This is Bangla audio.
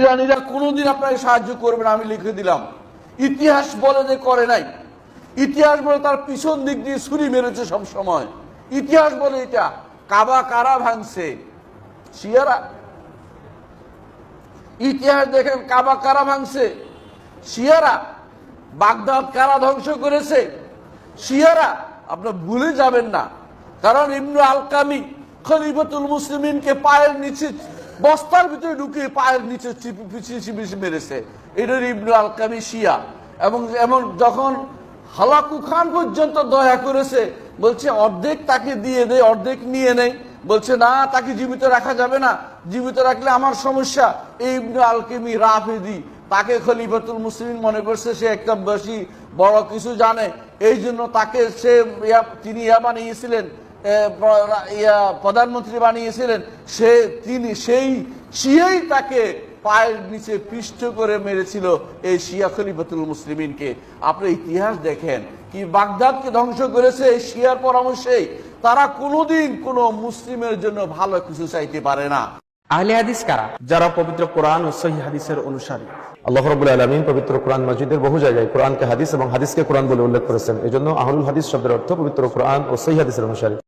ইরানিরা কোনোদিন আপনাকে সাহায্য করবে না, আমি লিখে দিলাম। ইতিহাস বলে যে করে নাই, ইতিহাস বলে তার পিছন দিক দিয়ে ছুরি মেরেছে সব সময়। ইতিহাস বলে এটা। কাবা কারা ভাঙছে? শিয়ারা। ইতিহাস দেখেন, কাবা কারা ভাঙছে? শিয়ারা। বাগদাদ কারা ধ্বংস করেছে? শিয়ারা। আপনার ভুলে যাবেন না, কারণ ইবনে আলকামি খলিফাতুল মুসলিমিনকে পায়ের নিচে বস্তার ভিতরে ঢুকিয়ে পায়ের নিচে চিপে মেরেছে। এটার ইবনে আলকামি শিয়া। এবং এমন যখন হালাকু খান পর্যন্ত দয়া করেছে, বলছে অর্ধেক তাকে দিয়ে দেয়, অর্ধেক নিয়ে নেই। বলছে না, তাকে জীবিত রাখা যাবে না, জীবিত রাখলে আমার সমস্যা। এই ইবনে আলকামি রাফেদি, তাকে খলিফাতুল মুসলিমিন মনে করছে সে একটা বেশি বড় কিছু জানে, এই জন্য তাকে তিনি বানিয়েছিলেন, প্রধানমন্ত্রী বানিয়েছিলেন। সেই শিয়াই তাকে পায়ের নিচে পিষ্ট করে মেরেছিল, এই শিয়া খলিফাতুল মুসলিমিনকে। আপনি ইতিহাস দেখেন, কি বাগদাদকে ধ্বংস করেছে এই শিয়ার পরামর্শেই। তারা কোনোদিন কোনো মুসলিমের জন্য ভালো কিছু চাইতে পারে না। আহলে হাদিস কারা? যারা পবিত্র কোরআন ও সহিহ হাদিসের অনুসারী। আল্লাহ রাব্বুল আলামিন পবিত্র কোরআন মাজিদের বহু জায়গায় কোরআনকে হাদিস এবং হাদিসকে কোরআন বলে উল্লেখ করেছেন। এজন্য আহলুল হাদিস শব্দের অর্থ পবিত্র কোরআন ও সহিহ হাদিসের অনুসারী।